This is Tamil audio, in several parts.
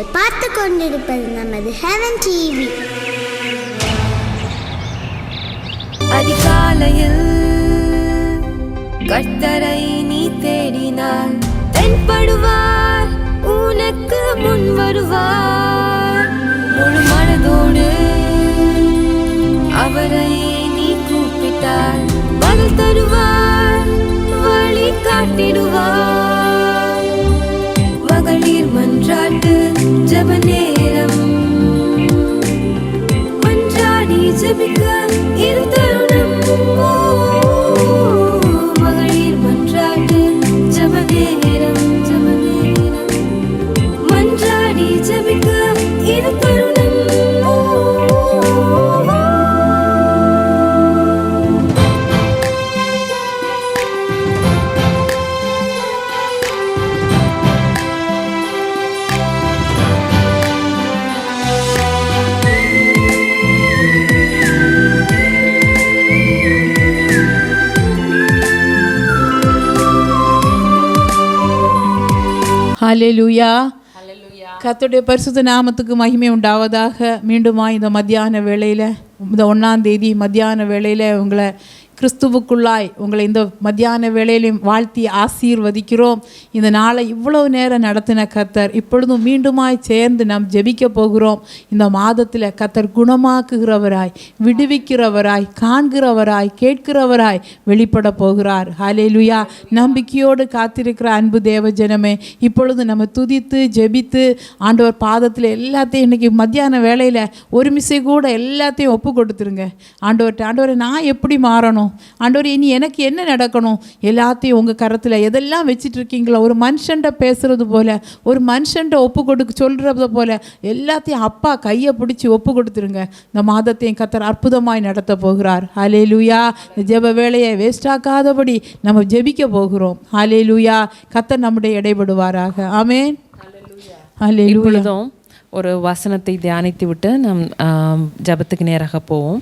நீங்கள் பார்த்து கொண்டிருப்பது நமது ஹெவன் டிவி. அதிகாலையில் கர்த்தரை நீ தேடினால் தென்படுவார், உனக்கு முன் வருவார். முழு மனதோடு அவரை நீ கூப்பிட்டால் பதில் தருவார், வழி காட்டிடுவார். மகளிர் மன்றாட்டு ஜெப நேரம், மன்றாடி ஜெபிக்க இது தருணம். மகளிர் மன்றாட்டு ஜெப நேரம், மன்றாடி ஜெபிக்க இது தருணம். ஹல்லேலூயா. கர்த்தருடைய பரிசுத்த நாமத்துக்கு மகிமை உண்டாவதாக. மீண்டுமா இந்த மத்தியான வேளையில், இந்த 1ஆம் தேதி மத்தியான வேளையில் உங்களை கிறிஸ்துவுக்குள்ளாய் உங்களை இந்த மத்தியான வேளையிலையும் வாழ்த்தி ஆசீர்வதிக்கிறோம். இந்த நாளை இவ்வளவு நேரம் நடத்தின கர்த்தர் இப்பொழுதும் மீண்டுமாய் சேர்ந்து நாம் ஜெபிக்க போகிறோம். இந்த மாதத்தில் கர்த்தர் குணமாக்குகிறவராய், விடுவிக்கிறவராய், காண்கிறவராய், கேட்கிறவராய் வெளிப்பட போகிறார். ஹல்லேலூயா. நம்பிக்கையோடு காத்திருக்கிற அன்பு தேவ ஜனமே, இப்பொழுது நம்ம துதித்து ஜெபித்து ஆண்டவர் பாதத்தில் எல்லாத்தையும் இன்றைக்கி மத்தியான வேளையில் ஒரு மிசை கூட எல்லாத்தையும் ஒப்பு கொடுத்துருங்க. ஆண்டவரை நான் எப்படி மாறணும், ஆண்டவர் இனி எனக்கு என்ன நடக்கணும், எல்லாத்தையும் உங்கள் கரத்தில் எதெல்லாம் வச்சுட்டு இருக்கீங்களோ, ஒரு மனுஷன்ட்ட பேசுகிறது போல், ஒரு மனுஷன்ட்ட ஒப்பு கொடுக்க சொல்கிறது போல் எல்லாத்தையும் அப்பா கையை பிடிச்சி ஒப்பு கொடுத்துருங்க. இந்த மாதத்தையும் கர்த்தர் அற்புதமாய் நடத்த போகிறார். ஹல்லேலூயா. இந்த ஜெப வேலையை வேஸ்டாக்காதபடி நம்ம ஜெபிக்க போகிறோம். ஹல்லேலூயா. கர்த்தர் நம்முடைய இடைபடுவாராக. ஆமென். ஹல்லேலூயா. ஒரு வசனத்தை தியானித்து விட்டு நம் ஜபத்துக்கு நேராக போவோம்.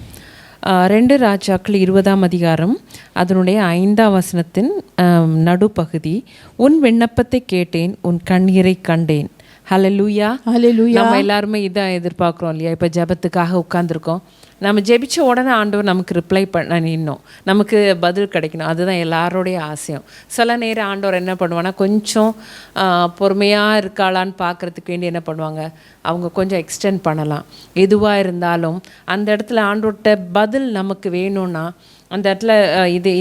2 ராஜாக்கள் 20ஆம் அதிகாரம் அதனுடைய 5ஆம் வசனத்தின் நடுப்பகுதி. உன் விண்ணப்பத்தை கேட்டேன், உன் கண்ணீரை கண்டேன். ஹல்லேலூயா. ஹல்லேலூயா. நம்ம எல்லாருமே இதான் எதிர்பார்க்குறோம் இல்லையா? இப்போ ஜபத்துக்காக உட்காந்துருக்கோம். நம்ம ஜெபிச்ச உடனே ஆண்டவர் நமக்கு ரிப்ளை பண்ணணும், நமக்கு பதில் கிடைக்கணும். அதுதான் எல்லாரோடைய ஆசையும். சில நேரம் ஆண்டவர் என்ன பண்ணுவாங்கன்னா, கொஞ்சம் பொறுமையாக இருக்காளான்னு பார்க்குறதுக்கு வேண்டி என்ன பண்ணுவாங்க, அவங்க கொஞ்சம் எக்ஸ்டெண்ட் பண்ணலாம். எதுவாக இருந்தாலும் அந்த இடத்துல ஆண்டவர்கிட்ட பதில் நமக்கு வேணும்னா, அந்த இடத்துல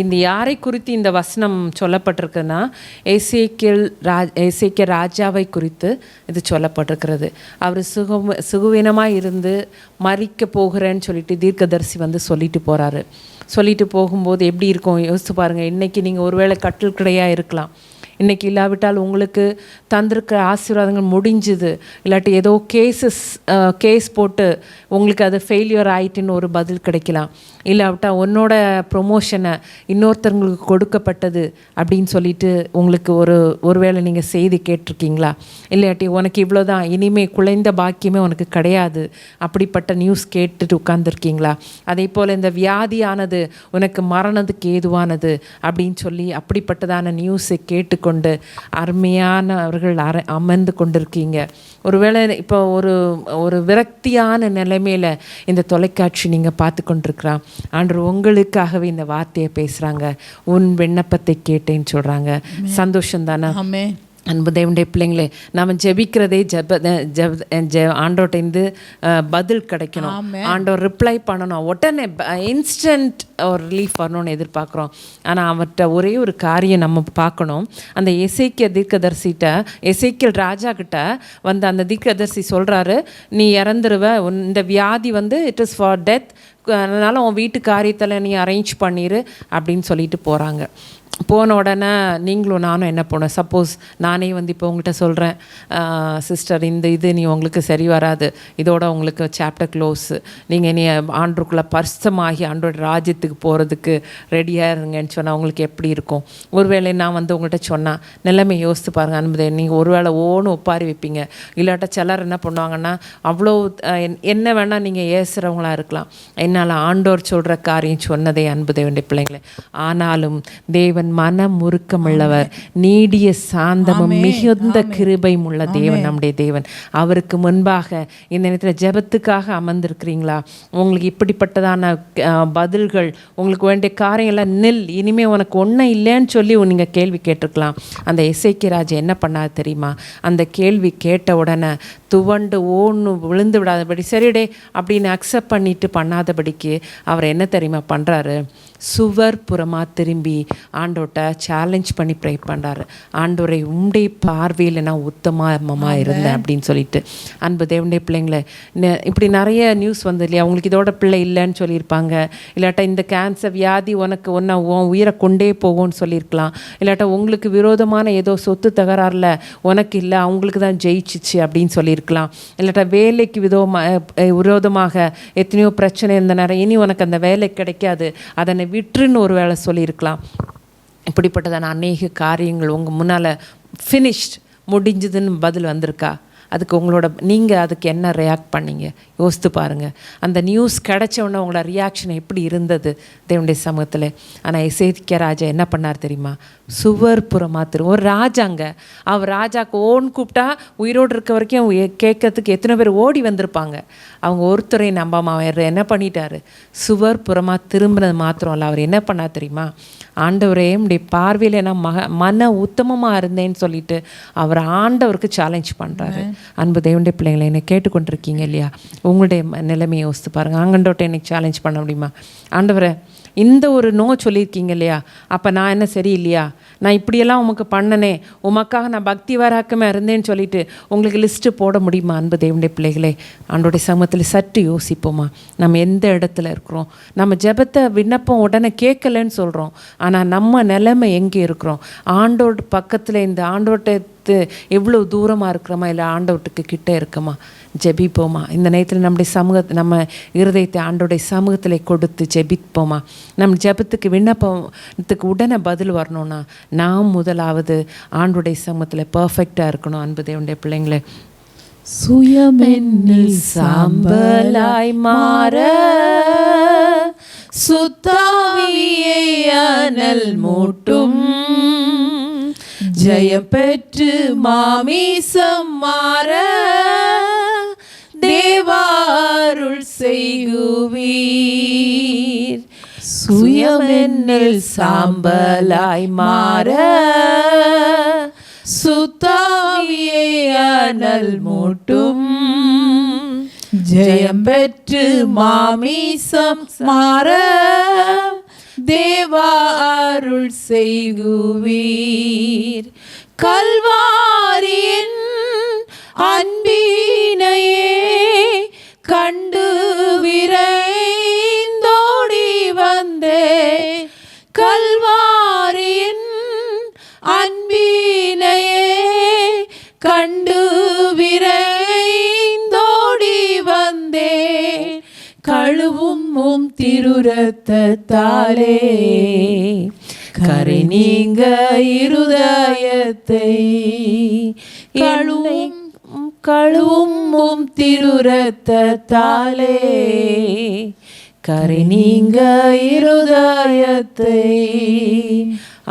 இந்த யாரை குறித்து இந்த வசனம் சொல்லப்பட்டிருக்குன்னா, எசேக்கியேல் ராஜாவை குறித்து இது சொல்லப்பட்டிருக்கிறது. அவர் சுகவீனமாக இருந்து மரிக்க போகிறேன்னு சொல்லிட்டு தீர்க்கதரிசி வந்து சொல்லிட்டு போகிறாரு. சொல்லிட்டு போகும்போது எப்படி இருக்கும் யோசித்து பாருங்கள். இன்றைக்கி நீங்கள் ஒருவேளை கட்டில் கிடையாக இருக்கலாம், இன்றைக்கி இல்லாவிட்டால் உங்களுக்கு தந்திருக்கிற ஆசீர்வாதங்கள் முடிஞ்சுது, இல்லாட்டி ஏதோ கேஸ் போட்டு உங்களுக்கு அது ஃபெயிலியர் ஆகிட்டுன்னு ஒரு பதில் கிடைக்கலாம். இல்லாவிட்டால் உன்னோட ப்ரொமோஷனை இன்னொருத்தவங்களுக்கு கொடுக்கப்பட்டது அப்படின்னு சொல்லிட்டு உங்களுக்கு ஒருவேளை நீங்கள் செய்தி கேட்டிருக்கீங்களா? இல்லாட்டி உனக்கு இவ்வளோதான், இனிமேல் குலைந்த பாக்கியமே உனக்கு கிடையாது, அப்படிப்பட்ட நியூஸ் கேட்டுட்டு உட்காந்துருக்கீங்களா? அதே போல் இந்த வியாதியானது உனக்கு மரணத்துக்கு ஏதுவானது அப்படின்னு சொல்லி அப்படிப்பட்டதான நியூஸை கேட்டுக்கொண்டு அருமையானவர்கள் அமர்ந்து கொண்டிருக்கீங்க. ஒருவேளை இப்போ ஒரு விரக்தியான நிலைமையில் இந்த தொலைக்காட்சி நீங்கள் பார்த்து கொண்டிருக்கிறான். ஆண்டவர் உங்களுக்காகவே இந்த வார்த்தையை பேசுகிறாங்க. உன் விண்ணப்பத்தை கேட்டேன்னு சொல்கிறாங்க. சந்தோஷம் தானே? ஆமென். அன்பு தேவனுடைய பிள்ளைங்களே, நம்ம ஜெபிக்கிறதே ஆண்டவர்கிட்டேருந்து பதில் கிடைக்கணும், ஆண்டவர் ரிப்ளை பண்ணணும், உடனே இன்ஸ்டன்ட் ஒரு ரிலீஃப் வரணும்னு எதிர்பார்க்குறோம். ஆனால் அவர்கிட்ட ஒரே ஒரு காரியம் நம்ம பார்க்கணும். அந்த எசேக்கியேல் ராஜா கிட்ட வந்து அந்த தீர்க்கதரிசி சொல்கிறாரு, நீ இறந்துருவ, இந்த வியாதி வந்து இட் இஸ் ஃபார் டெத், அதனால் உன் வீட்டு காரியத்தில் நீ அரேஞ்ச் பண்ணிடு அப்படின்னு சொல்லிட்டு போகிறாங்க. போன உடனே நீங்களும் நானும் என்ன பண்ணோம், சப்போஸ் நானே வந்து இப்போ உங்கள்கிட்ட சொல்கிறேன், சிஸ்டர் இது நீ உங்களுக்கு சரி வராது, இதோட உங்களுக்கு சாப்டர் க்ளோஸு, நீங்கள் நீ ஆண்டருக்குள்ளே பரிசுத்தமாகி ஆண்டோட ராஜ்யத்துக்கு போகிறதுக்கு ரெடியாக இருங்கன்னு சொன்னால் உங்களுக்கு எப்படி இருக்கும்? ஒருவேளை நான் வந்து உங்கள்கிட்ட சொன்னால் நிலைமை யோசித்து பாருங்கள் அன்பதே. நீங்கள் ஒருவேளை ஒப்பாரி வைப்பீங்க. இல்லாட்ட சிலர் என்ன பண்ணுவாங்கன்னா, அவ்வளோ என்ன வேணால் நீங்கள் ஏசுகிறவங்களா இருக்கலாம், என்னால் ஆண்டோர் சொல்கிற காரியம் சொன்னதே அன்புதேவனுடைய பிள்ளைங்களே. ஆனாலும் தேவன் தேவன் மனம் உருக்கமுள்ளவர், நீடிய சாந்தமும் மிகுந்த கிருபையும் உள்ள தேவன் நம்முடைய தேவன். அவருக்கு முன்பாக இந்த நேரத்தில் ஜெபத்துக்காக அமர்ந்திருக்கிறீங்களா? உங்களுக்கு இப்படிப்பட்டதான பதில்கள், உங்களுக்கு வேண்டிய காரியங்கள்லாம் நில், இனிமே உனக்கு ஒன்றும் இல்லைன்னு சொல்லி நீங்கள் கேள்வி கேட்டிருக்கலாம். அந்த எசேக்கியா ராஜா என்ன பண்ணாது தெரியுமா? அந்த கேள்வி கேட்ட உடனே துவண்டு ஓன்னு விழுந்து விடாதபடி, சரிடே அப்படின்னு அக்செப்ட் பண்ணிட்டு பண்ணாதபடிக்கு அவர் என்ன தெரியுமா பண்ணுறாரு? சுவர் புறமாக திரும்பி ஆண்டோட்ட சேலஞ்ச் பண்ணி ப்ரே பண்ணுறாரு. ஆண்டோரை உம்முடைய பார்வையில் நான் உத்தமமாக இருந்தேன் அப்படின்னு சொல்லிட்டு. அன்பு தேவனுடைய பிள்ளைங்களை, இப்படி நிறைய நியூஸ் வந்து இல்லையா? உங்களுக்கு இதோட பிள்ளை இல்லைன்னு சொல்லியிருப்பாங்க, இல்லாட்டா இந்த கேன்சர் வியாதி உனக்கு உன் உயிரை கொண்டே போகும்னு சொல்லியிருக்கலாம், இல்லாட்டா உங்களுக்கு விரோதமான ஏதோ சொத்து தகராறில் உனக்கு இல்லை அவங்களுக்கு தான் ஜெயிச்சிச்சு அப்படின்னு சொல்லியிருக்கலாம், இல்லாட்டா வேலைக்கு விரோதமாக எத்தனையோ பிரச்சனை இருந்த நேரம் இனி உனக்கு அந்த வேலை கிடைக்காது அதனை விட்டுருன்னு ஒரு வேளை சொல்லியிருக்கலாம். இப்படிப்பட்டதான அநேக காரியங்கள் உங்கள் முன்னால் ஃபினிஷ்ட் முடிஞ்சதுன்னு பதில் வந்திருக்கா? அதுக்கு நீங்கள் அதுக்கு என்ன ரியாக்ட் பண்ணீங்க? யோசித்து பாருங்கள். அந்த நியூஸ் கிடைச்ச உடனே உங்களோட ரியாக்ஷன் எப்படி இருந்தது தேவனுடைய சமூகத்தில்? ஆனால் எசேக்கியா ராஜா என்ன பண்ணார் தெரியுமா? சுவர் புறமாக ஒரு ராஜாங்க, அவர் ராஜாக்கு ஓன் கூப்பிட்டா உயிரோடு இருக்க வரைக்கும் கேட்கறதுக்கு எத்தனை பேர் ஓடி வந்திருப்பாங்க. அவங்க ஒருத்தரை நம்பாம அவர் என்ன பண்ணிட்டாரு? சுவர் புறமாக திரும்பினது மாத்திரம் இல்லை, அவர் என்ன பண்ணார் தெரியுமா? ஆண்டவரே உடைய பார்வையில் நான் மன உத்தமமாக இருந்தேன்னு சொல்லிட்டு அவர் ஆண்டவருக்கு சேலஞ்ச் பண்ணுறாரு. அன்பு தேவனுடைய பிள்ளைங்களை, என்னை கேட்டுக்கொண்டிருக்கீங்க இல்லையா? உங்களுடைய நிலைமையை யோசித்து பாருங்கள். ஆங்கண்டோட்ட எனக்கு சேலஞ்ச் பண்ண முடியுமா? ஆண்டவரை இந்த ஒரு நோ சொல்லியிருக்கீங்க இல்லையா? அப்போ நான் என்ன சரி இல்லையா? நான் இப்படியெல்லாம் உமக்கு பண்ணனே, உமக்காக நான் பக்தி வராக்கமாக இருந்தேன்னு சொல்லிட்டு உங்களுக்கு லிஸ்ட்டு போட முடியுமா? அன்பு தேவனுடைய பிள்ளைகளே, ஆண்டோடைய சமூகத்தில் சற்று யோசிப்போமா? நம்ம எந்த இடத்துல இருக்கிறோம்? நம்ம ஜெபத்தை விண்ணப்பம் உடனே கேட்கலன்னு சொல்கிறோம், ஆனால் நம்ம நிலைமை எங்கே இருக்கிறோம்? ஆண்டோட பக்கத்தில் இந்த ஆண்டோட்ட எவ்வளோ தூரமாக இருக்கிறோமா, இல்லை ஆண்டவட்டுக்கு கிட்டே இருக்கமா? ஜெபிப்போமா? இந்த நேரத்தில் நம்ம இருதயத்தை ஆண்டோடைய சமூகத்தில் கொடுத்து ஜெபிப்போமா? நம்ம ஜெபத்துக்கு விண்ணப்பத்துக்கு உடனே பதில் வரணும்னா நாம் முதலாவது ஆண்டோடைய சமூகத்தில் பர்ஃபெக்டாக இருக்கணும். அன்பு தேவனுடைய பிள்ளைங்களே, சுயமென்னில் சாம்பலாய் மாற சுத்தாவியை அனல் மூட்டும், ஜெயம் பெற்று மாமிசம் மாற தேவாருள் செய்குவீர். சுயமென்னில் சாம்பலாய் மாற சுத்தாவியை அனல் மூட்டும், ஜெயம் பெற்று மாமிசம் மாற தேவா அருள் செய்குவீர். கல்வாரியின் அன்பினையே கண்டு விரைந்தோடி வந்தே, கல்வாரியின் அன்பினையே கண்டு விரைந்தோடி வந்தே, கழுவும் திருரத்தத்தாலே கரை நீங்க இருதயத்தை, கழுவும் திருரத்தத்தாலே கரை நீங்க இருதயத்தை.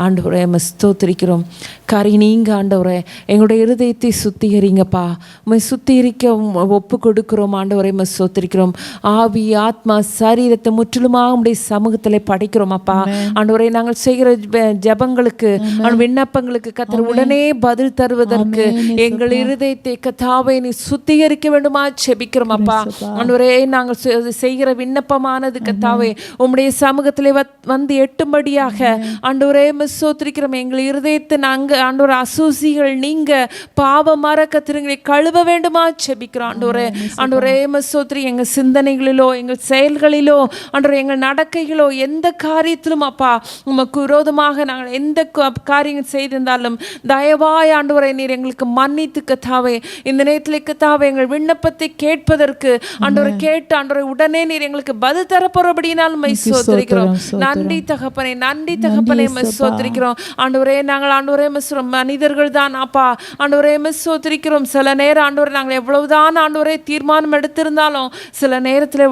ஆண்டவரே ஸ்தோத்திரிக்கிறோம். கரை நீங்க ஆண்டவரே எங்களுடைய இருதயத்தை சுத்திகரிங்கப்பா. உம்மை சுத்திகரிக்க ஒப்பு கொடுக்கிறோம் ஆண்டவரே. ஸ்தோத்திரிக்கிறோம். ஆவி ஆத்மா சரீரத்தை முற்றிலுமாக உம்முடைய சமூகத்தில் படைக்கிறோம் அப்பா. ஆண்டவரே நாங்கள் செய்கிற ஜெபங்களுக்கு விண்ணப்பங்களுக்கு கர்த்தர் உடனே பதில் தருவதற்கு எங்கள் இருதயத்தை கர்த்தாவே நீ சுத்திகரிக்க வேண்டுமா ஜெபிக்கிறோம் அப்பா. ஆண்டவரே நாங்கள் செய்கிற விண்ணப்பமானது கர்த்தாவே உம்முடைய சமூகத்திலே வந்து எட்டும்படியாக ஆண்டவரே ஸ்தோத்திரிக்கிறோம். எங்கள் இருதயத்தை நாங்கள் ஆண்டவரே அசூசிகள் நீங்க பாவ மறக்கத்திரங்களை கழுவ வேண்டுமா ஜெபிக்கிறோம் ஆண்டவரே. ஆண்டவரே ஸ்தோத்திரி, எங்கள் சிந்தனைகளிலோ எங்கள் செயல்களிலோ ஆண்டவரே எங்கள் நடக்கைகளோ எந்த காரியத்திலும் அப்பா உமக்கு விரோதமாக நாங்கள் எந்த காரியங்கள் செய்திருந்தாலும் தயவாய் ஆண்டவரே நீர் எங்களுக்கு மன்னித்து கத்தாவே இந்த நேரத்தில் கத்தாவே எங்கள் விண்ணப்பத்தை கேட்பதற்கு ஆண்டவரை கேட்டு ஆண்டவரை உடனே நீர் எங்களுக்கு பதில் தரப்போறபடினாலும் ஸ்தோத்திரிக்கிறோம். நன்றி தகப்பனே, நன்றி தகப்பனே, ஸ்தோத்திரிக்கிறோம் ஆண்டவரே. நாங்கள் ஆண்டவரே மனிதர்கள் தான் அப்பா. ஆண்டவரே ஸ்தோத்திரிக்கிறோம். சில நேரம் ஆண்டவரே நாங்கள் எவ்வளவுதான் ஆண்டவரே தீர்மானம் எடுத்திருந்தாலும் சில நேரத்தில்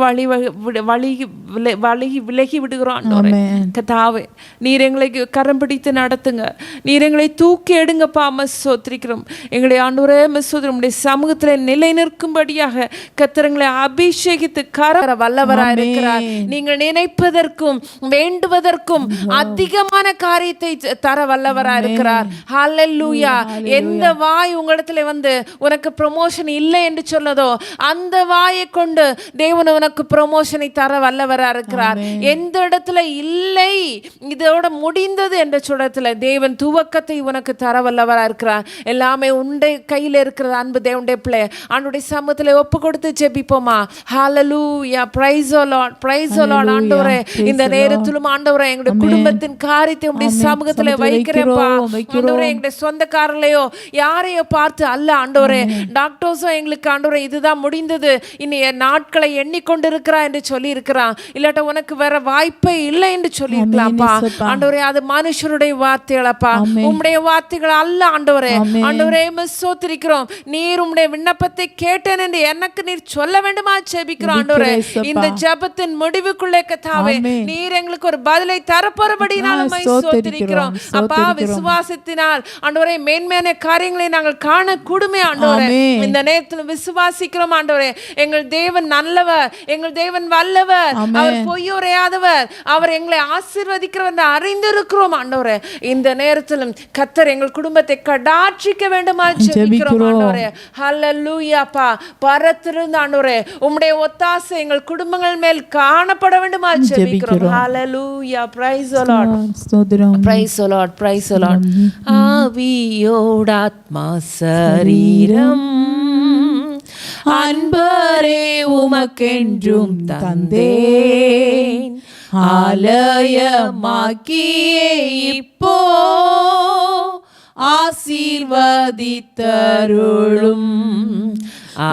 விலகி விடுகிறோம் ஆண்டவரே. கர்த்தாவே நீர் எங்களை கரம் பிடித்து நடத்துங்க, நீர் எங்களை தூக்கி எடுங்கப்பா. ஸ்தோத்திரிக்கிறோம். எங்களை ஆண்டவரே நம்முடைய சமூகத்தில் நிலை நிற்கும்படியாக கர்த்தரங்களை அபிஷேகித்து கர வல்லவராய் இருக்கிறார். நீங்கள் நினைப்பதற்கும் வேண்டுவதற்கும் அதிகமான காரியத்தை தர வல்லவராய் இருக்கிறார். ஹல்லேலூயா. எந்த வாய் உங்களிடத்துல வந்து உனக்கு ப்ரமோஷன் இல்லை என்று சொன்னதோ அந்த வாயை கொண்டு தேவன் உனக்கு ப்ரமோஷனை தர வல்லவராய் இருக்கிறார். எந்த இடத்துல இல்லை இதோட முடிந்தது என்ற இடத்துல தேவன் துவக்கத்தை உனக்கு தர வல்லவராய் இருக்கிறார். எல்லாமே உன்னுடைய கையில் இருக்கிற அன்பு தேவனுடைய பிள்ளை ஆண்டுடைய சமூகத்தில் ஒப்பு கொடுத்து ஜெபிப்போமா. ஹல்லேலூயா. Praise the Lord, praise the Lord. ஆண்டவரே இந்த நேரத்திலும் ஆண்டவரே எங்களுடைய குடும்பத்தின் காரியத்தை உம்முடைய சமூகத்தில் வைக்கிறேன்ப்பா. ஆண்டவரே எங்களுடைய சொந்தக்காரர்களையோ யாரையோ பார்த்து அல்ல ஆண்டவரே, டாக்டர்ஸோ எங்களுக்கு ஆண்டவரே இதுதான் முடிந்தது இனி நாட்களை எண்ணிக்கொண்டிருக்கிறா என்று சொல்லி இருக்கிறான். இல்லாட்ட உனக்கு வேற வாய்ப்பே இல்லை என்று சொல்லி இருக்கலாம்ப்பா. ஆண்டவரே அது மனுஷருடைய வார்த்தைகளப்பா, உம்முடைய வார்த்தைகள் அல்ல ஆண்டவரே. ஆண்டவரே ஸ்தோத்திரிக்கிறோம். நீர் உம்முடைய விண்ணப்பத்தை கேட்டேன் என்று எனக்கு நீர் சொல்ல வேண்டுமா ஜெபிக்கிறோம் ஆண்டவரே. இந்த ஜெபத்தின் முடிவுக்குள்ளே கர்த்தாவே நீர் எங்களுக்கு ஒரு பதிலை தரப்போறபடினால ஸ்தோத்திரிக்கிறோம் அப்பா. விசுவாசத்தினால் ஆண்டவரே மேன்மையான காரியங்களை நாங்கள் காண கூடுமே ஆண்டவரே. இந்த நேரத்தில் விசுவாசிக்கிறோம் ஆண்டவரே. எங்கள் தேவன் நல்லவர், எங்கள் தேவன் வல்லவர், அவர் பொய்யுரையாதவர், அவர் எங்களை ஆசீர்வதிக்கிறவர் என்று அறிந்திருக்கிறோம் ஆண்டவரே. இந்த நேரத்திலும் கர்த்தர் எங்கள் குடும்பத்தை கடாட்சிக்க வேண்டுமா ஜெபிக்கிறோம் ஆண்டவரே. ஹல்லேலூயாப்பா. பரத்திலிருந்து ஆண்டவரே உம்முடைய ஒத்தாசை எங்கள் குடும்பங்கள் மேல் காணப்பட வேண்டுமா ஜெபிக்கிறோம். ஹல்லேலூயா. Praise the Lord, praise the Lord, praise the Lord. ஆவியோடாத்மா சரீரம் அன்பரே உமக்கென்றும் தந்தேன், ஆலயமாக்கியே இப்போ ஆசீர்வதித்தருளும்,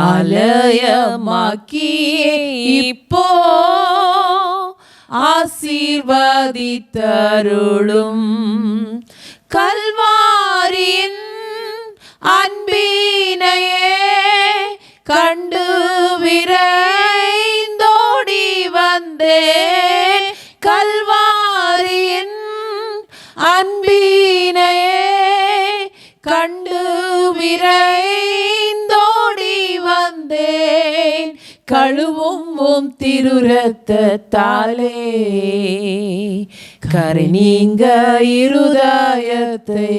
ஆலயமாக்கியே இப்போ ஆசீர்வதித்தருளும். கல்வாரியின் அன்பினையே கண்டு விரைந்தோடி வந்தேன், கல்வாரியின் அன்பினையே கண்டு விரைந்தோடி வந்தேன், கழுவும் திருரத்தத்தாலே கரை நீங்க இருதயத்தை,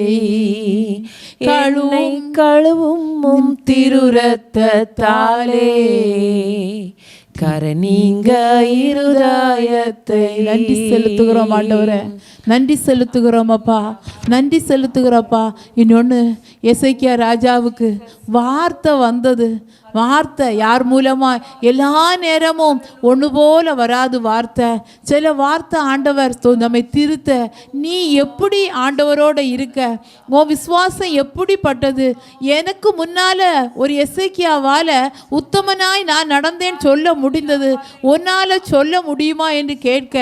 கழுவும் திருரத்தத்தாலே கரை நீங்க இருதயத்தை. நன்றி செலுத்துகிறோம் ஆண்டவரே, நன்றி செலுத்துகிறோம் அப்பா, நன்றி செலுத்துகிறப்பா. இன்னொன்று எசேக்கியா ராஜாவுக்கு வார்த்தை வந்தது. வார்த்தை யார் மூலமாக? எல்லா நேரமும் ஒன்று போல வராது வார்த்தை. சில வார்த்தை ஆண்டவர் நம்மை திருத்த, நீ எப்படி ஆண்டவரோடு இருக்க, உன் விசுவாசம் எப்படிப்பட்டது? எனக்கு முன்னால் ஒரு எசேக்கியாவால் உத்தமனாய் நான் நடந்தேன்னு சொல்ல முடிந்தது, உன்னால் சொல்ல முடியுமா என்று கேட்க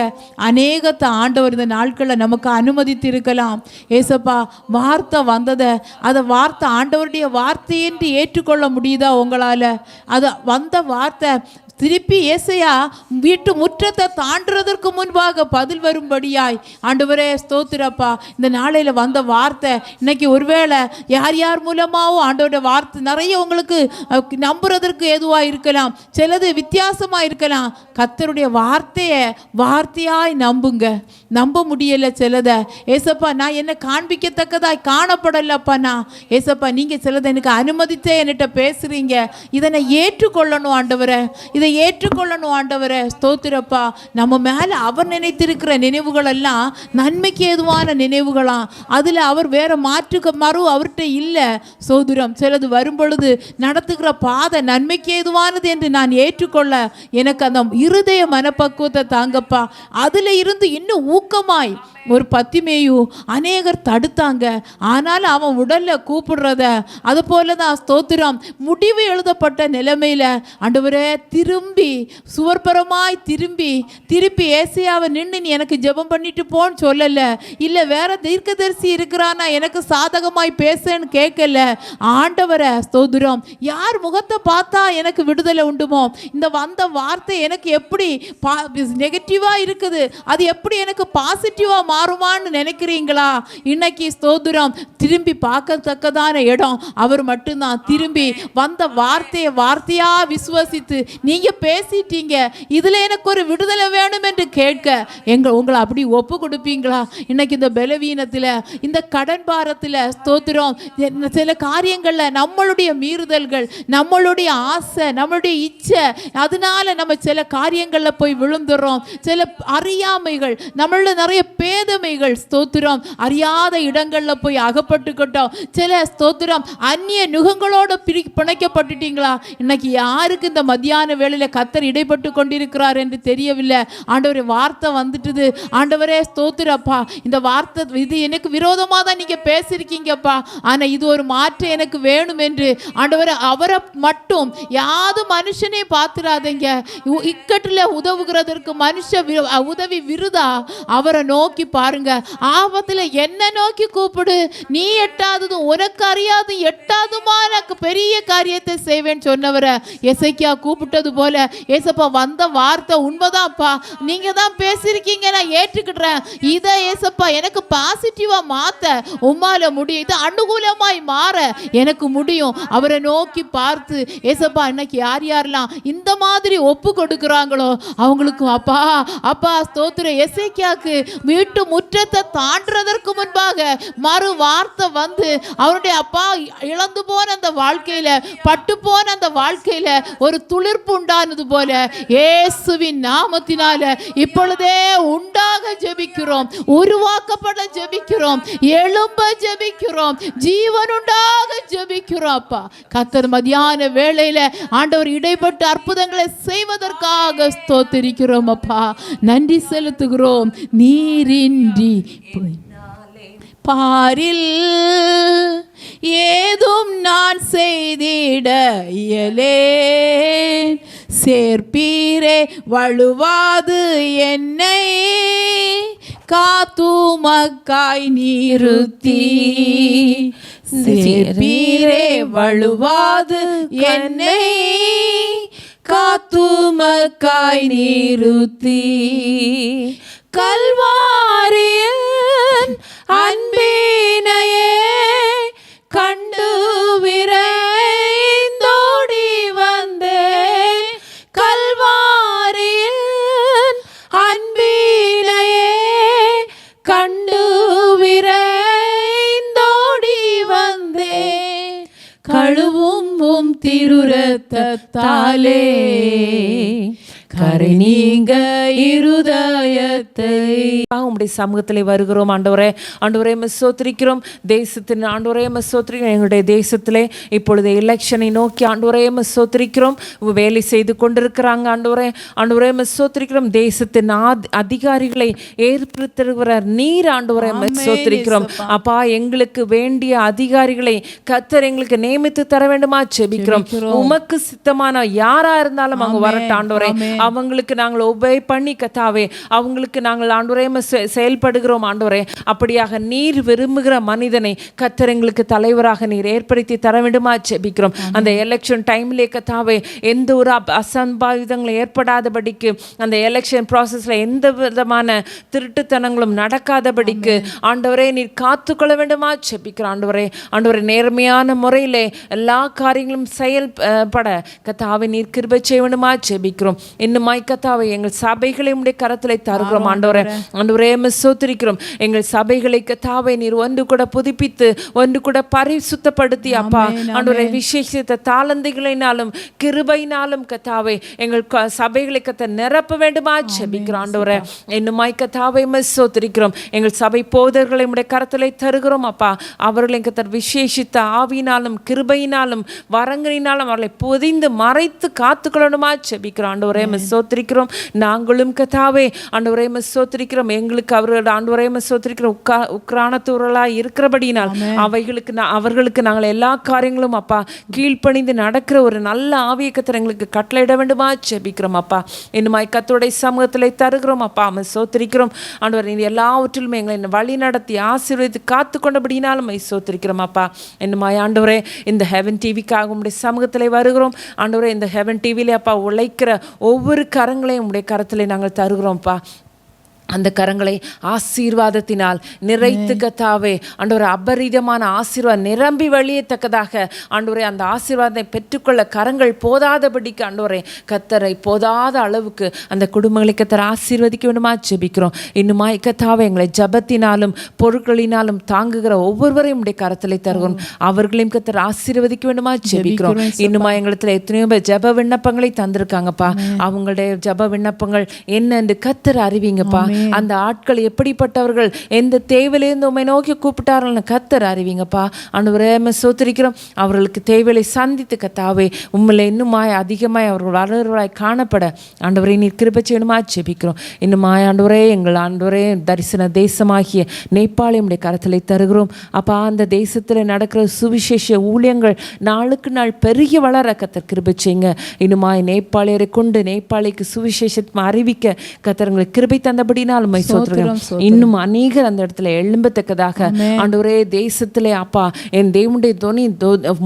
அநேகத்தை ஆண்டவர் இந்த நாட்களில் நமக்கு அனுமதித்து இருக்கலாம். ஏசப்பா வார்த்தை வந்ததை அதை வார்த்தை ஆண்டவருடைய வார்த்தை என்று ஏற்றுக்கொள்ள முடியுதா உங்களால்? அது வந்த வார்த்தை திருப்பி ஏசையா வீட்டு முற்றத்தை தாண்டுறதற்கு முன்பாக பதில் வரும்படியாய் ஆண்டவரே ஸ்தோத்திரப்பா. இந்த நாளையில் வந்த வார்த்தை இன்னைக்கு ஒருவேளை யார் யார் மூலமாகவும் ஆண்டவருடைய வார்த்தை நிறைய உங்களுக்கு நம்புறதற்கு ஏதுவாக இருக்கலாம், சிலது வித்தியாசமாக இருக்கலாம். கர்த்தருடைய வார்த்தையை வார்த்தையாய் நம்புங்க. நம்ப முடியலை சிலதை. ஏசப்பா நான் என்ன காண்பிக்கத்தக்கதாய் காணப்படலப்பா. நான் ஏசப்பா நீங்கள் சிலதை எனக்கு அனுமதித்தே என்கிட்ட பேசுகிறீங்க, இதை நான் ஏற்றுக்கொள்ளணும் ஆண்டவரே, இதை ஏற்றுக்கொள்ளணும் ஆண்டவரே. ஸ்தோத்திரப்பா. நம்ம மேலே அவர் நினைத்திருக்கிற நினைவுகள் எல்லாம் நன்மைக்கு ஏதுவான நினைவுகளாம். அதில் அவர் வேற மறு அவர்கிட்ட இல்லை. சோதரம் சிலது வரும் பொழுது நடத்துகிற பாதை நன்மைக்கு ஏதுவானது என்று நான் ஏற்றுக்கொள்ள எனக்கு அந்த இருதய மனப்பக்குவத்தை தாங்கப்பா. அதில் இருந்து இன்னும் ஊக்கமாய் ஒரு பத்திமேயு அநேகர் தடுத்தாங்க. ஆனாலும் அவன் உடல்ல கூப்பிடுறத அது போல தான் ஸ்தோத்திரம் முடிவு எழுதப்பட்ட நிலைமையில ஆண்டவரே திரும்பி சுவர்பரமாய் திரும்பி ஏசியாவை நின்று நீ எனக்கு ஜெபம் பண்ணிட்டு போன்னு சொல்லல, இல்லை வேற தீர்க்கதரிசி இருக்கிறானா எனக்கு சாதகமாய் பேசன்னு கேட்கல. ஆண்டவரை ஸ்தோத்திரம் யார் முகத்தை பார்த்தா எனக்கு விடுதலை உண்டுமோ, இந்த வந்த வார்த்தை எனக்கு எப்படி நெகட்டிவா இருக்குது அது எப்படி எனக்கு பாசிட்டிவா மாறுமான்னு நினைக்கிறீங்களா? இன்னைக்கு ஸ்தோத்திரம் திரும்பி பார்க்கத்தக்கதான இடம் அவர் மட்டும்தான். திரும்பி வந்த வார்த்தையா விசுவசித்து நீங்க பேசிட்டீங்க, இதுல எனக்கு ஒரு விடுதலை வேணும் என்று கேட்க உங்களை அப்படி ஒப்பு கொடுப்பீங்களா? இன்னைக்கு இந்த பலவீனத்துல இந்த கடன் பாரத்துல ஸ்தோத்திரம் சில காரியங்கள்ல நம்மளுடைய மீறுதல்கள், நம்மளுடைய ஆசை, நம்மளுடைய இச்சை, அதனால நம்ம சில காரியங்கள்ல போய் விழுந்துடுறோம். சில அறியாமைகள், நம்மள நிறைய பேதமைகள் ஸ்தோத்திரம் அறியாத இடங்கள்ல போய் அகப்பட்டுக்கிட்டோம். சில ஸ்தோத்திரம் அந்நிய நுகங்களோட பிணைக்கப்பட்டுட்டீங்களா? இன்னைக்கு யாருக்கு இந்த மத்தியான வேளையில கர்த்தர் இடைப்பட்டு கொண்டிருக்கிறார் என்று தெரியவில்லை. ஆண்டவரே வார்த்தை வந்துட்டுது, ஆண்டவரே ஸ்தோத்திரப்பா இந்த வார்த்தை இது எனக்கு விரோதமாக தான் நீங்க பேசியிருக்கீங்கப்பா, ஆனா இது ஒரு மாற்றம் எனக்கு வேணும் என்று ஆண்டவரே அவரை மட்டும் யாது மனுஷனே பார்த்துடாதீங்க. இக்கட்டில் உதவுகிறதற்கு மனுஷ உதவி விருதா, அவரை நோக்கி பாருங்க. ஆபத்தில் என்ன நோக்கி கூப்பிடு, நீ எட்டாதது உனக்கு அறியாது எட்டாதுமா எனக்கு பெரிய காரியத்தை செய்வேன்னு சொன்னவரை எசேக்கியா கூப்பிட்டது போல ஏசப்பா வந்த வார்த்தை உண்மைதான்ப்பா, நீங்க தான் பேசியிருக்கீங்க, நான் ஏற்றுக்கிடுறேன். இதை ஏசப்பா எனக்கு பாசிட்டிவா மாத்த உம்மால முடியும், இது அனுகூலமாய் மாற எனக்கு முடியும். அவரை நோக்கி பார்த்து ஏசப்பா இன்னைக்கு யாரெல்லாம் இந்த மாதிரி ஒப்பு கொடுக்குறாங்களோ அவங்களுக்கு அப்பா அப்பா ஸ்தோத்திர எசேக்கியாக்கு வீட்டு முற்றத்தை தாண்டுறதற்கு முன்பாக மறு வார்த்தை வந்து அவருடைய அப்பா இழந்து போன அந்த வாழ்க்கையில பட்டு போன அந்த வாழ்க்கையில ஒரு துளிர்ப்பு உண்டானது போல இயேசுவின் நாமத்தினால இப்பொழுதே உண்டாக ஜெபிக்கிறோம், உருவாக்கப்பட ஜெபிக்கிறோம், எழும்ப ஜெபிக்கிறோம், ஜீவன் உண்டாக ஜெபிக்கிறோம். அப்பா கர்த்தர் மத்தியான வேளையில ஆண்டவர் இடைப்பட்ட அற்புதங்களை செய்வதற்காக ஸ்தோத்திரிக்கிறோம். அப்பா நன்றி செலுத்துகிறோம். நீரின்றி பாரில் ஏதும் நான் செய்திட இயலேன், சேர்ப்பீரே வழுவாது என்னை காத்துமக்காய் நிறுத்தி, சேர்ப்பீரே வழுவாது என்னை காத்துமக்காய் நிறுத்தி, கல்வாரியின் அன்பினையே கண்டு விரைந்தோடி வந்தேன், கல்வாரியின் அன்பினையே கண்டு விரைந்தோடி வந்தேன், கழுவும் திருரத்தத்தாலே கரை நீங்க இருதயத்தை. உம்முடைய சமூகத்திலே வருகிறோம் ஆண்டவரே. ஆண்டவரே ஸ்தோத்திரிக்கிறோம். தேசத்தின் ஆண்டவரே ஸ்தோத்திரிக்கிறோம். எங்களுடைய தேசத்திலே இப்பொழுது எலெக்ஷனை நோக்கி ஆண்டவரே ஸ்தோத்திரிக்கிறோம். வேலை செய்து கொண்டிருக்கிறாங்க ஆண்டவரே. ஆண்டவரே ஸ்தோத்திரிக்கிறோம். தேசத்தின் அதிகாரிகளை ஏற்படுத்துகிறார் நீர் ஆண்டவரே ஸ்தோத்திரிக்கிறோம். அப்பா எங்களுக்கு வேண்டிய அதிகாரிகளை கர்த்தர் எங்களுக்கு நியமித்து தர வேண்டுமா ஜெபிக்கிறோம். உமக்கு சித்தமான யாரா இருந்தாலும் அவங்க வரட்டும் ஆண்டவரே. அவங்களுக்கு நாங்கள் ஒபே பண்ணி கத்தாவே அவங்களுக்கு நாங்கள் ஆண்டவரே செயல்படுகிறோம் ஆண்டவரே. அப்படியாக நீர் விரும்புகிற மனிதனை கர்த்தர் எங்களுக்கு தலைவராக நீர் ஏற்படுத்தி தர வேண்டுமா ஜெபிக்கிறோம். அந்த எலெக்ஷன் டைம்லே கத்தாவே எந்த ஒரு அசம்பாவிதங்களும் ஏற்படாதபடிக்கு, அந்த எலெக்ஷன் ப்ராசஸ்ல எந்த விதமான திருட்டுத்தனங்களும் நடக்காதபடிக்கு ஆண்டவரே நீர் காத்துக்கொள்ள வேண்டுமா ஜெபிக்கிறோம் ஆண்டவரே. ஆண்டவரே நேர்மையான முறையிலே எல்லா காரியங்களும் செயல்பட கத்தாவே நீர் கிருபை செய்ய வேண்டுமா ஜெபிக்கிறோம். இன்னுமாய் கத்தாவே எங்கள் சபைகளை உம்முடைய கரத்திலே தருகிறோம் ஆண்டவரே. ஆண்டவரே ஸ்தோத்திரிக்கிறோம். எங்கள் சபைகளை கத்தாவே நீர் ஒன்று கூட புதுப்பித்து ஒன்று கூட பரிசுத்தப்படுத்தி அப்பா ஆண்டவரே விசேஷித்த தாளந்துகளினாலும் கிருபையினாலும் கத்தாவே எங்கள் சபைகளை கத்த நிரப்ப வேண்டுமா ஜெபிக்கிறோம் ஆண்டவரே. இன்னுமாய் கத்தாவே ஸ்தோத்திரிக்கிறோம். எங்கள் சபை போதர்களை உம்முடைய கரத்திலே தருகிறோம் அப்பா. அவர்களை கத்தர் விசேஷித்த ஆவியினாலும் கிருபையினாலும் வரங்களினாலும் அவர்களை பொதிந்து மறைத்து காத்துக்கொள்ளணுமா ஜெபிக்கிறோம் ஆண்டவரே சோத்திரிக்கிறோம். நாங்களும் கத்தாவே ஆண்டவரே சோத்திரிக்கிறோம். எங்களுக்கு அவர்கள் ஆண்டவரே சோத்திரிக்கிறோம் உக்ரானத்தூரலாய் இருக்கிறபடினால் அவர்களுக்கு நாங்கள் எல்லா காரியங்களும் அப்பா கீழ்ப்பணிந்து நடக்கிற ஒரு நல்ல ஆவியை கத்தர் எங்களுக்கு கட்டளையிட வேண்டுமா ஜெபிக்கிறோம் அப்பா. இன்னுமாய் கத்தருடைய சமூகத்தில் தருகிறோம் அப்பா. சோத்திரிக்கிறோம் ஆண்டவர், நீ எல்லாவற்றிலும் எங்களை வழி நடத்தி ஆசீர்வதித்து காத்து கொண்டபடினாலும் சோத்திரிக்கிறோம் அப்பா. இன்னுமாய் ஆண்டவரே இந்த ஹெவன் டிவிக்காக உங்களுடைய சமூகத்தில் வருகிறோம் ஆண்டவரே. இந்த ஹெவன் டிவியிலே அப்பா உழைக்கிற ஒவ்வொரு கரங்களையும் உங்களுடைய கரத்திலே நாங்கள் தருகிறோம்ப்பா. அந்த கரங்களை ஆசீர்வாதத்தினால் நிறைத்து கத்தாவே ஆண்டவரே, அபரிதமான ஆசீர்வாதம் நிரம்பி வழியத்தக்கதாக ஆண்டவரே அந்த ஆசீர்வாதத்தை பெற்றுக்கொள்ள கரங்கள் போதாதபடிக்கு ஆண்டவரே கத்தரை போதாத அளவுக்கு அந்த குடும்பங்களை கத்தரை ஆசீர்வதிக்க வேண்டுமா ஜெபிக்கிறோம். இன்னுமாய் கத்தாவே எங்களை ஜபத்தினாலும் பொருட்களினாலும் தாங்குகிற ஒவ்வொருவரையும் உடைய கரத்திலே தருகிறோம். அவர்களையும் கத்தரை ஆசீர்வதிக்க வேண்டுமா ஜெபிக்கிறோம். இன்னுமா எங்களிடத்துல எத்தனையோ பேர் ஜப விண்ணப்பங்களை தந்திருக்காங்கப்பா. அவங்களுடைய ஜப விண்ணப்பங்கள் என்ன என்று கத்தர் அறிவிங்கப்பா. அந்த ஆட்கள் எப்படிப்பட்டவர்கள், எந்த தேவையிலிருந்து உண்மை நோக்கி கூப்பிட்டார்கள் கத்தர் அறிவிங்கப்பா. ஆண்டவரே சோத்திரிக்கிறோம். அவர்களுக்கு தேவையை சந்தித்து கத்தாவே உண்மையில இன்னுமாய் அதிகமாய் அவர்கள் வளர்வராய் காணப்பட ஆண்டவரே நீர் கிருபை செய்யணுமா ஜெபிக்கிறோம். இன்னுமாய் ஆண்டவரே எங்கள் ஆண்டவரே தரிசன தேசமாகிய நேபாளியுடைய கரத்திலே தருகிறோம் அப்பா. அந்த தேசத்தில் நடக்கிற சுவிசேஷ ஊழியங்கள் நாளுக்கு நாள் பெருகி வளர கத்தர் கிருபை செய்யுங்க. இன்னுமாய் நேபாளியரை கொண்டு நேபாளிக்கு சுவிசேஷத்தை அறிவிக்க கத்தர்களுக்கு கிருபை தந்தபடி இன்னும் அநேகர் அந்த இடத்துல எழும்பத்தக்கதாக ஆண்டவரே தேசத்திலே அப்பா என் தேவனுடைய துணி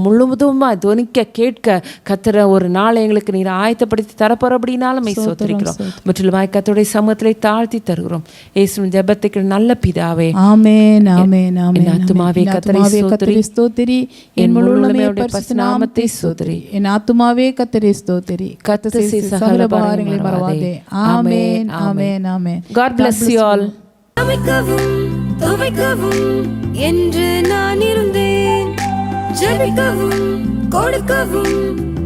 முழுவதுமா துணிக்க கேட்க கத்தர ஒரு நாள் எங்களுக்கு நீர் ஆயத்தப்படுத்தி தரப்போற அப்படின்னாலும் சோத்திரிக்கிறோம். மற்றும் கத்தருடைய சமூகத்திலே தாழ்த்தி தருகிறோம். இயேசுவின் ஜெபத்துக்கு நல்ல பிதாவே, ஆமென் ஆமென் ஆமென். என் ஆத்துமாவே கர்த்தரை ஸ்தோத்திரி, என் முழு உள்ளமே பரிசுத்த நாமத்தை ஸ்தோத்திரி. என் ஆத்துமாவே கர்த்தரை ஸ்தோத்திரி, கர்த்தர் செய்த சகல பாரங்களை மறவாதே. ஆமென் ஆமென் ஆமென். God bless you all. சமைக்கவும் துவைக்கவும் என்று நான் இருந்தேன். ஜெபிக்கவும் கொடுக்கவும்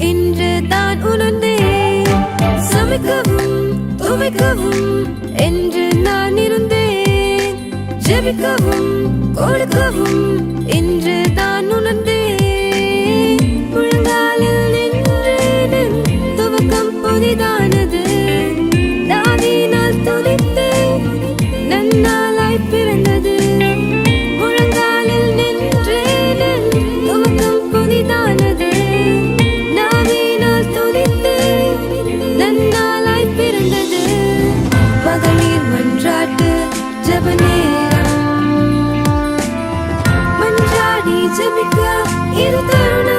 என்று தான் உணர்ந்தேன். சமைக்கவும் துவைக்கவும் என்று நான் இருந்தேன். ஜெபிக்கவும் கொடுக்கவும் என்று தான் உணர்ந்தேன். முழங்காலில் நின்றேன், துவக்கம் புதிதானது. தாவினால் துதித்தேன், நன்னாளாய் பிறந்தது. முழங்காலில் நின்றேன், துவக்கம் புதிதானது. நாவினால் துதித்தேன், நன்னாளாய் பிறந்தது. மகளிர் மன்றாட்டு ஜெப நேரம். மன்றாடி ஜெபிக்க இது தருணம்.